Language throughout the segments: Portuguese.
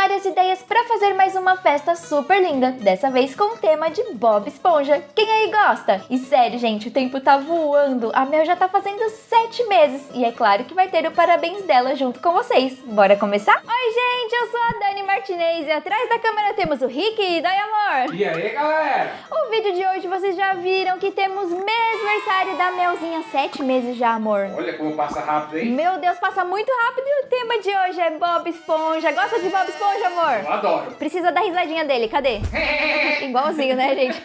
várias ideias para fazer mais uma festa super linda, dessa vez com o tema de Bob Esponja. Quem aí gosta? E sério, gente, o tempo tá voando, a Mel já tá fazendo 7 meses e é claro que vai ter o parabéns dela junto com vocês. Bora começar? Oi, gente, eu sou a Dani Martinez e atrás da câmera temos o Rick. Dai, amor! E aí, galera? O vídeo de hoje vocês já viram que temos mêsversário da Melzinha, 7 meses já, amor. Olha como passa rápido, hein? Meu Deus, passa muito rápido e o tema de hoje é Bob Esponja. Gosta de Bob Esponja, amor? Eu adoro. Precisa da risadinha dele, cadê? Igualzinho, né, gente?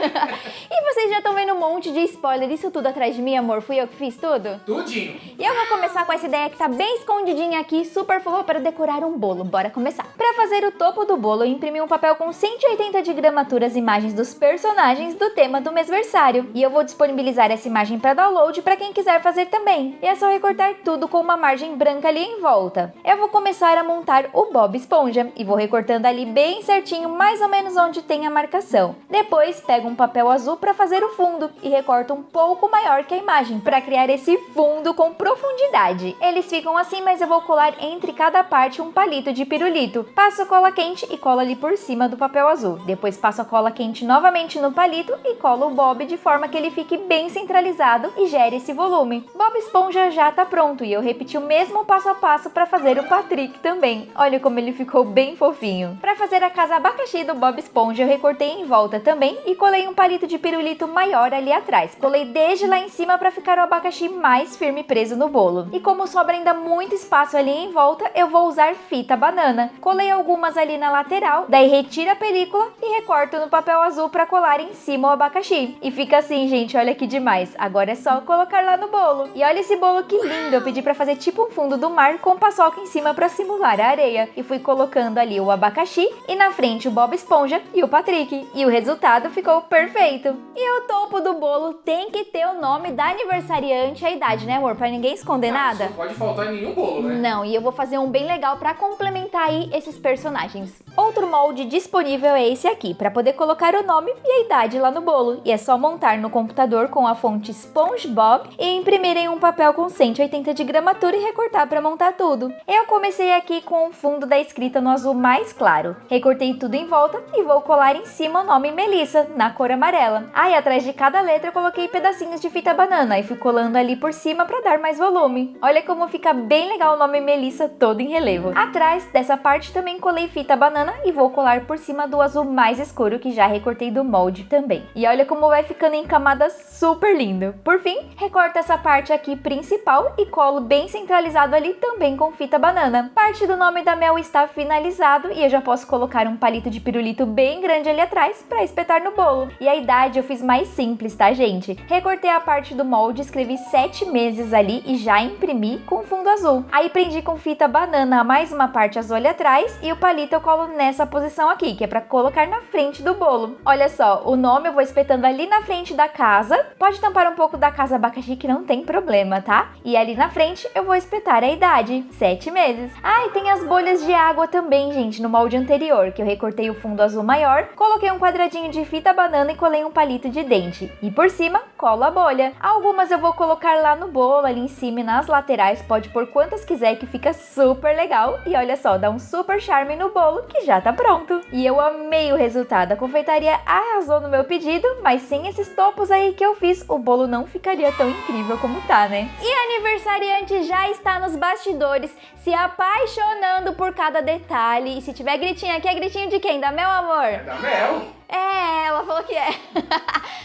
E vocês já estão vendo um monte de spoiler, isso tudo atrás de mim, amor? Fui eu que fiz tudo? Tudinho. E eu vou começar com essa ideia que tá bem escondidinha aqui, super fofa para decorar um bolo. Bora começar. Para fazer o topo do bolo, eu imprimi um papel com 180 de gramaturas imagens dos personagens do tema do mêsversário. E eu vou disponibilizar essa imagem para download para quem quiser fazer também. E é só recortar tudo com uma margem branca ali em volta. Eu vou começar a montar o Bob Esponja e vou recortando ali bem certinho, mais ou menos onde tem a marcação. Depois pego um papel azul para fazer o fundo e recorto um pouco maior que a imagem para criar esse fundo com profundidade. Eles ficam assim, mas eu vou colar entre cada parte um palito de pirulito. Passo a cola quente e colo ali por cima do papel azul. Depois passo a cola quente novamente no palito e colo o Bob de forma que ele fique bem centralizado e gere esse volume. Bob Esponja já tá pronto e eu repeti o mesmo passo a passo para fazer o Patrick também. Olha como ele ficou bem fofinho. Para fazer a casa abacaxi do Bob Esponja, eu recortei em volta também e colei um palito de pirulito maior ali atrás. Colei desde lá em cima para ficar o abacaxi mais firme preso no bolo. E como sobra ainda muito espaço ali em volta, eu vou usar fita banana. Colei algumas ali na lateral, daí retiro a película e recorto no papel azul para colar em cima o abacaxi. E fica assim, gente, olha que demais. Agora é só colocar lá no bolo. E olha esse bolo que lindo, eu pedi para fazer tipo um fundo do mar com paçoca em cima para simular a areia. E fui colocando ali o abacaxi e na frente o Bob Esponja e o Patrick. E o resultado ficou perfeito. E o topo do bolo tem que ter o nome da aniversariante e a idade, né, amor? Pra ninguém esconder nada. Não pode faltar em nenhum bolo, né? Não, e eu vou fazer um bem legal pra complementar aí esses personagens. Outro molde disponível é esse aqui, pra poder colocar o nome e a idade lá no bolo. E é só montar no computador com a fonte SpongeBob e imprimir em um papel com 180 de gramatura e recortar pra montar tudo. Eu comecei aqui com o fundo da escrita no azul mais claro. Recortei tudo em volta e vou colar em cima o nome Melissa, na cor amarela. Aí atrás de cada letra eu coloquei pedacinhos de fita banana e fui colando ali por cima pra dar mais volume. Olha como fica bem legal o nome Melissa todo em relevo. Atrás dessa parte também colei fita banana e vou colar por cima do azul mais escuro que já recortei do molde também. E olha como vai ficando em camadas super lindo. Por fim, recorto essa parte aqui principal e colo bem centralizado ali também com fita banana. Parte do nome da Mel está finalizado e eu já posso colocar um palito de pirulito bem grande ali atrás para espetar no bolo. E a idade eu fiz mais simples, tá, gente? Recortei a parte do molde, escrevi 7 meses ali e já imprimi com fundo azul. Aí prendi com fita banana mais uma parte azul ali atrás e o palito eu colo nessa posição aqui, que é para colocar na frente do bolo. Olha só, o nome eu vou espetando ali na frente da casa. Pode tampar um pouco da casa abacaxi que não tem problema, tá? E ali na frente eu vou espetar a idade, 7 meses. Ah, e tem as bolhas de água também, gente, no molde anterior, que eu recortei o fundo azul maior, coloquei um quadradinho de fita banana e colei um palito de dente. E por cima, colo a bolha. Algumas eu vou colocar lá no bolo, ali em cima e nas laterais, pode pôr quantas quiser que fica super legal. E olha só, dá um super charme no bolo que já tá pronto. E eu amei o resultado, a confeitaria arrasou no meu pedido, mas sem esses topos aí que eu fiz, o bolo não ficaria tão incrível como tá, né? E a aniversariante já está nos bastidores, se apaixonando por cada detalhe. E se tiver gritinho aqui, é gritinho de quem? Da Mel, amor? É da Mel. É, ela falou que é.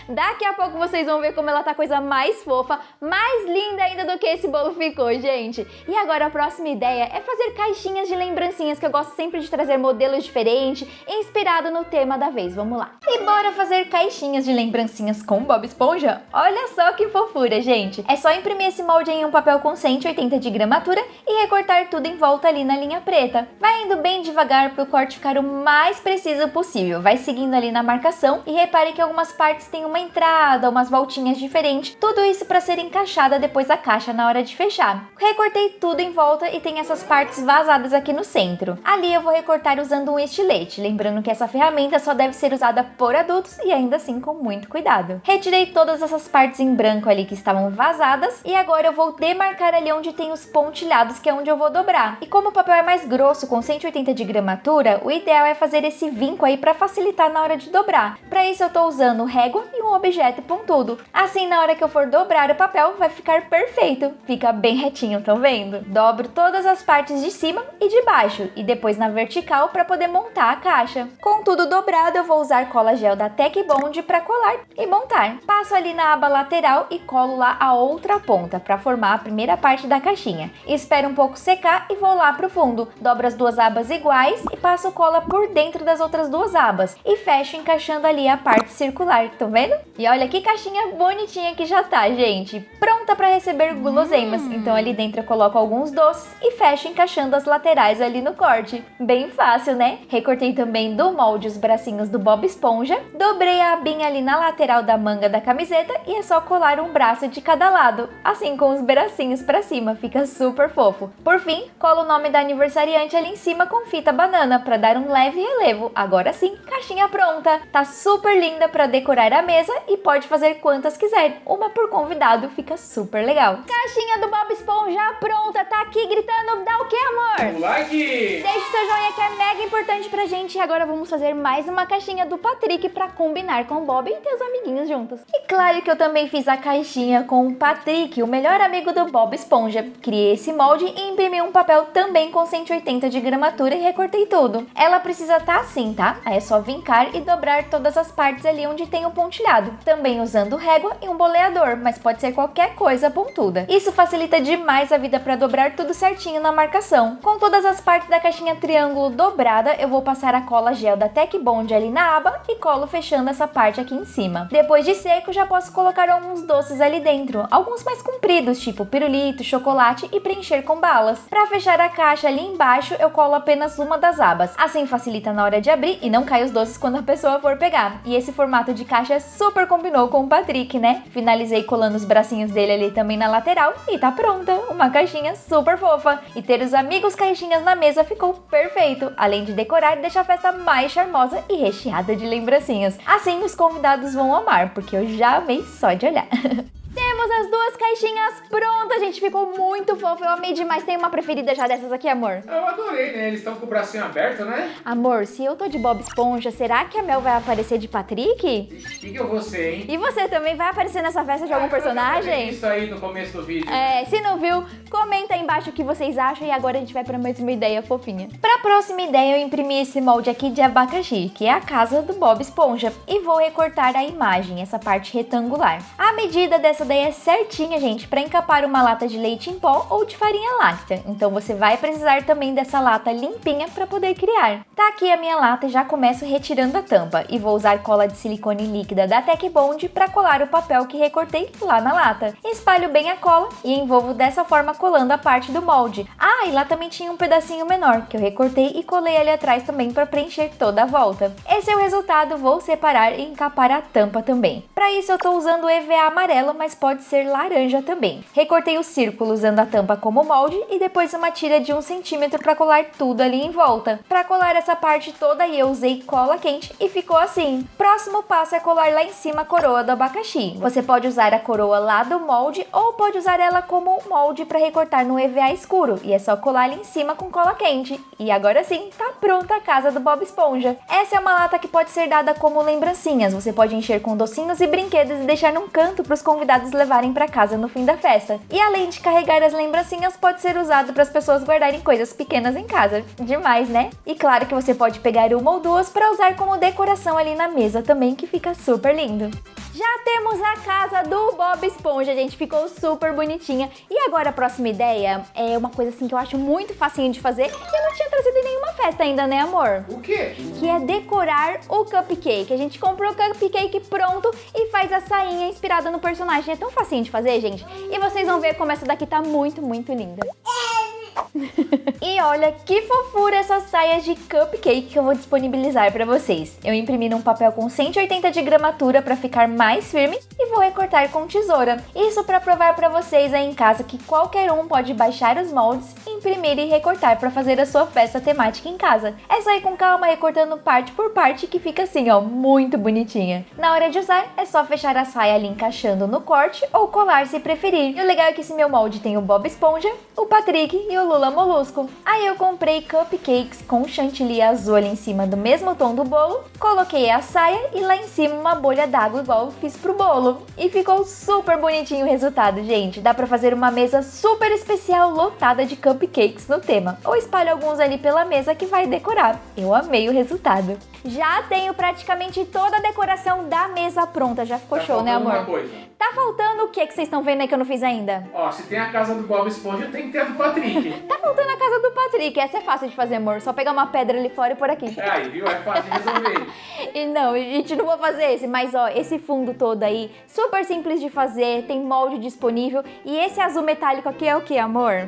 Daqui a pouco vocês vão ver como ela tá coisa mais fofa, mais linda ainda do que esse bolo ficou, gente. E agora a próxima ideia é fazer caixinhas de lembrancinhas, que eu gosto sempre de trazer modelos diferentes, inspirado no tema da vez. Vamos lá. E bora fazer caixinhas de lembrancinhas com Bob Esponja? Olha só que fofura, gente. É só imprimir esse molde em um papel com 180 de gramatura e recortar tudo em volta ali na linha preta. Vai indo bem devagar pro corte ficar o mais preciso possível. Vai seguindo ali ali na marcação e repare que algumas partes têm uma entrada, umas voltinhas diferentes, tudo isso para ser encaixada depois da caixa na hora de fechar. Recortei tudo em volta e tem essas partes vazadas aqui no centro. Ali eu vou recortar usando um estilete, lembrando que essa ferramenta só deve ser usada por adultos e ainda assim com muito cuidado. Retirei todas essas partes em branco ali que estavam vazadas e agora eu vou demarcar ali onde tem os pontilhados, que é onde eu vou dobrar. E como o papel é mais grosso, com 180 de gramatura, o ideal é fazer esse vinco aí para facilitar na hora de dobrar. Para isso eu tô usando régua e um objeto pontudo. Assim, na hora que eu for dobrar o papel, vai ficar perfeito. Fica bem retinho, tão vendo? Dobro todas as partes de cima e de baixo e depois na vertical para poder montar a caixa. Com tudo dobrado, eu vou usar cola gel da Tech Bond para colar e montar. Passo ali na aba lateral e colo lá a outra ponta para formar a primeira parte da caixinha. Espero um pouco secar e vou lá pro fundo. Dobro as duas abas iguais e passo cola por dentro das outras duas abas e fecho encaixando ali a parte circular, estão vendo? E olha que caixinha bonitinha que já tá, gente. Pronta para receber guloseimas. Então ali dentro eu coloco alguns doces e fecho encaixando as laterais ali no corte. Bem fácil, né? Recortei também do molde os bracinhos do Bob Esponja, dobrei a abinha ali na lateral da manga da camiseta e é só colar um braço de cada lado, assim com os bracinhos para cima, fica super fofo. Por fim, colo o nome da aniversariante ali em cima com fita banana para dar um leve relevo. Agora sim, caixinha pronta! Tá super linda para decorar a mesa e pode fazer quantas quiser, uma por convidado, fica super legal. Caixinha do Bob Esponja pronta, tá aqui gritando, dá o que, amor? O like! Deixe seu joinha que é mega importante pra gente. E agora vamos fazer mais uma caixinha do Patrick pra combinar com o Bob e teus amiguinhos juntos. E claro que eu também fiz a caixinha com o Patrick, o melhor amigo do Bob Esponja. Criei esse molde e imprimi um papel também com 180 de gramatura e recortei tudo. Ela precisa estar assim, tá? Aí é só vincar e dobrar todas as partes ali onde tem o pontilhado. Também usando régua e um boleador, mas pode ser qualquer coisa pontuda. Isso facilita demais a vida para dobrar tudo certinho na marcação. Com todas as partes da caixinha triângulo dobrada, eu vou passar a cola gel da Tech Bond ali na aba e colo fechando essa parte aqui em cima. Depois de seco, já posso colocar alguns doces ali dentro, alguns mais compridos, tipo pirulito, chocolate e preencher com balas. Para fechar a caixa ali embaixo, eu colo apenas uma das abas. Assim facilita na hora de abrir e não cai os doces quando a pessoa for pegar. E esse formato de caixa super combinou com o Patrick, né? Finalizei colando os bracinhos dele ali também na lateral e tá pronta, uma caixinha super fofa. E ter os amigos caixinhas na mesa ficou perfeito, além de decorar e deixar a festa mais charmosa e recheada de lembrancinhas. Assim os convidados vão amar, porque eu já amei só de olhar. Temos as duas caixinhas prontas, gente, ficou muito fofo, eu amei demais. Tem uma preferida já dessas aqui, amor? Eu adorei, né? Eles estão com o bracinho aberto, né? Amor, se eu tô de Bob Esponja, será que a Mel vai aparecer de Patrick? Que eu vou ser, hein? E você também vai aparecer nessa festa de algum personagem? Isso aí no começo do vídeo. Se não viu, comenta aí embaixo o que vocês acham e agora a gente vai pra mais uma ideia fofinha. Pra próxima ideia eu imprimi esse molde aqui de abacaxi, que é a casa do Bob Esponja, e vou recortar a imagem, essa parte retangular. A medida dessa daí é certinha, gente, para encapar uma lata de leite em pó ou de farinha láctea. Então você vai precisar também dessa lata limpinha para poder criar. Tá aqui a minha lata e já começo retirando a tampa e vou usar cola de silicone líquida da Tech Bond para colar o papel que recortei lá na lata. Espalho bem a cola e envolvo dessa forma colando a parte do molde. Ah, e lá também tinha um pedacinho menor que eu recortei e colei ali atrás também para preencher toda a volta. Esse é o resultado, vou separar e encapar a tampa também. Para isso eu tô usando EVA amarelo, mas pode ser laranja também. Recortei o círculo usando a tampa como molde e depois uma tira de 1 centímetro para colar tudo ali em volta. Para colar essa parte toda eu usei cola quente e ficou assim. Próximo passo é colar lá em cima a coroa do abacaxi. Você pode usar a coroa lá do molde ou pode usar ela como molde para recortar no EVA escuro e é só colar ali em cima com cola quente. E agora sim, tá pronta a casa do Bob Esponja. Essa é uma lata que pode ser dada como lembrancinhas. Você pode encher com docinhos e brinquedos e deixar num canto para os convidados levarem para casa no fim da festa. E além de carregar as lembrancinhas, pode ser usado para as pessoas guardarem coisas pequenas em casa. Demais, né? E claro que você pode pegar uma ou duas para usar como decoração ali na mesa também, que fica super lindo. Já temos a casa do Bob Esponja, gente, ficou super bonitinha. E agora a próxima ideia é uma coisa assim que eu acho muito facinho de fazer e eu não tinha trazido em nenhuma festa ainda, né, amor? O quê? Que é decorar o cupcake. A gente comprou o cupcake pronto e faz a sainha inspirada no personagem. É tão facinho de fazer, gente. E vocês vão ver como essa daqui tá muito, muito linda. E olha que fofura essas saias de cupcake que eu vou disponibilizar para vocês. Eu imprimi num papel com 180 de gramatura para ficar mais firme e vou recortar com tesoura. Isso para provar para vocês aí em casa que qualquer um pode baixar os moldes, imprimir e recortar para fazer a sua festa temática em casa. É só ir com calma recortando parte por parte que fica assim, ó, muito bonitinha. Na hora de usar, é só fechar a saia ali encaixando no corte ou colar se preferir. E o legal é que esse meu molde tem o Bob Esponja, o Patrick e o Lula Molusco. Aí eu comprei cupcakes com chantilly azul ali em cima do mesmo tom do bolo, coloquei a saia e lá em cima uma bolha d'água igual eu fiz pro bolo. E ficou super bonitinho o resultado, gente. Dá pra fazer uma mesa super especial lotada de cupcakes no tema. Ou espalhe alguns ali pela mesa que vai decorar. Eu amei o resultado. Já tenho praticamente toda a decoração da mesa pronta. Já ficou show, né, amor? Uma coisa. Tá faltando o que vocês estão vendo aí que eu não fiz ainda? Ó, se tem a casa do Bob Esponja, tem que ter a do Patrick. Tá faltando a casa do Patrick. Essa é fácil de fazer, amor. Só pegar uma pedra ali fora e por aqui. Aí, viu? É fácil de resolver. E não, gente, não vou fazer esse. Mas, ó, esse fundo todo aí, super simples de fazer. Tem molde disponível. E esse azul metálico aqui é o que, amor?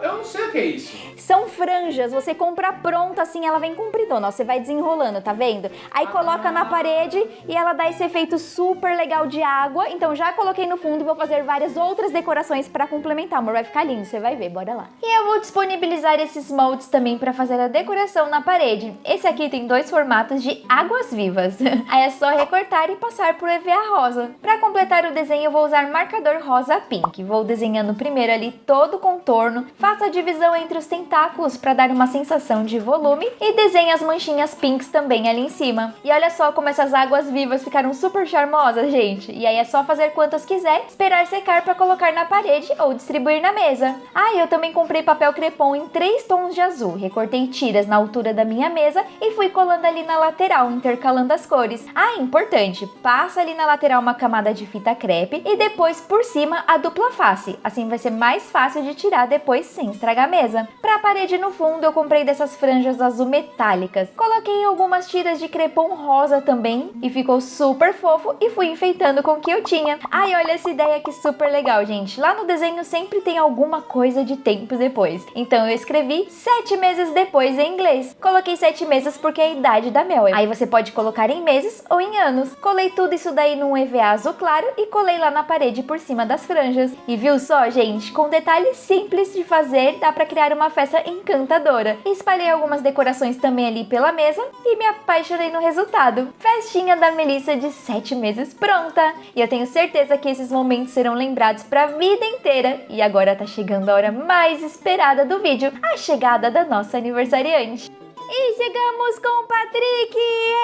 Eu não sei o que é isso. São franjas, você compra pronta assim, ela vem compridona, ó, você vai desenrolando, tá vendo? Aí coloca na parede e ela dá esse efeito super legal de água. Então já coloquei no fundo e vou fazer várias outras decorações pra complementar, amor, vai ficar lindo, você vai ver, bora lá. E eu vou disponibilizar esses moldes também pra fazer a decoração na parede. Esse aqui tem 2 formatos de águas vivas. Aí é só recortar e passar por EVA rosa. Pra completar o desenho eu vou usar marcador rosa pink. Vou desenhando primeiro ali todo o contorno. Faço a divisão entre os tentáculos para dar uma sensação de volume e desenho as manchinhas pinks também ali em cima. E olha só como essas águas vivas ficaram super charmosas, gente. E aí é só fazer quantas quiser, esperar secar para colocar na parede ou distribuir na mesa. Ah, eu também comprei papel crepom em 3 tons de azul. Recortei tiras na altura da minha mesa e fui colando ali na lateral, intercalando as cores. Ah, importante, passa ali na lateral uma camada de fita crepe e depois por cima a dupla face. Assim vai ser mais fácil de tirar depois sem estragar a mesa. Para a parede no fundo eu comprei dessas franjas azul metálicas. Coloquei algumas tiras de crepom rosa também e ficou super fofo e fui enfeitando com o que eu tinha. Ai, olha essa ideia aqui super legal, gente. Lá no desenho sempre tem alguma coisa de tempo depois. Então eu escrevi 7 meses depois em inglês. Coloquei 7 meses porque é a idade da Mel. Aí você pode colocar em meses ou em anos. Colei tudo isso daí num EVA azul claro e colei lá na parede por cima das franjas. E viu só, gente? Com detalhes simples de fazer, dá pra criar uma festa encantadora. Espalhei algumas decorações também ali pela mesa e me apaixonei no resultado. Festinha da Melissa de 7 meses pronta! E eu tenho certeza que esses momentos serão lembrados pra vida inteira. E agora tá chegando a hora mais esperada do vídeo, a chegada da nossa aniversariante. E chegamos com o Patrick!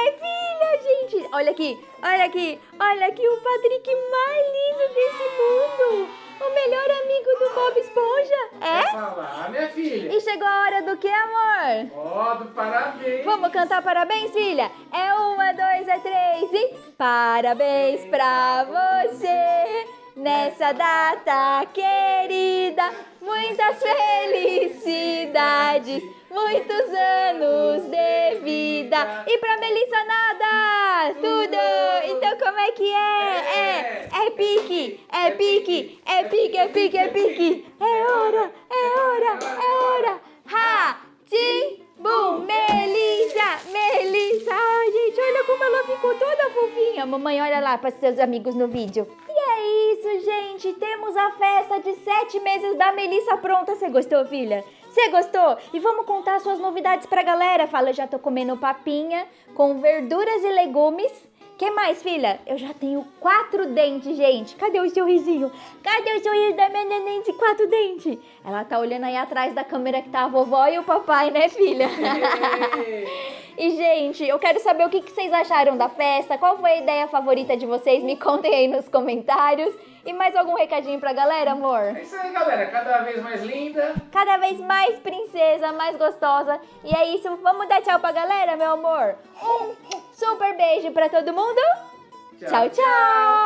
É filha, gente! Olha aqui, olha aqui, olha aqui o Patrick mais lindo desse mundo! O melhor amigo do Bob Esponja! Quer falar, minha filha? E chegou a hora do que, amor? Ó, do parabéns! Vamos cantar parabéns, filha? É 1, 2, 3 e... Parabéns pra você nessa data querida! Muitas felicidades, muitos anos de vida. E pra Melissa nada, tudo. Então como é que é? É pique, é pique, é pique, é pique, é pique. É hora, é hora, é hora. Ha, tim, bum, Melissa, Melissa. Ai, gente, olha como ela ficou toda fofinha. Mamãe, olha lá para seus amigos no vídeo. E é isso, gente. Temos a festa de 7 meses da Melissa pronta. Você gostou, filha? Você gostou? E vamos contar suas novidades pra galera. Fala, já tô comendo papinha com verduras e legumes. Que mais, filha? Eu já tenho 4 dentes, gente. Cadê o sorrisinho? Cadê o sorriso da minha neném de 4 dentes? Ela tá olhando aí atrás da câmera que tá a vovó e o papai, né, filha? E, gente, eu quero saber o que vocês acharam da festa. Qual foi a ideia favorita de vocês? Me contem aí nos comentários. E mais algum recadinho pra galera, amor? É isso aí, galera. Cada vez mais linda. Cada vez mais princesa, mais gostosa. E é isso. Vamos dar tchau pra galera, meu amor? Um super beijo pra todo mundo. Tchau, tchau.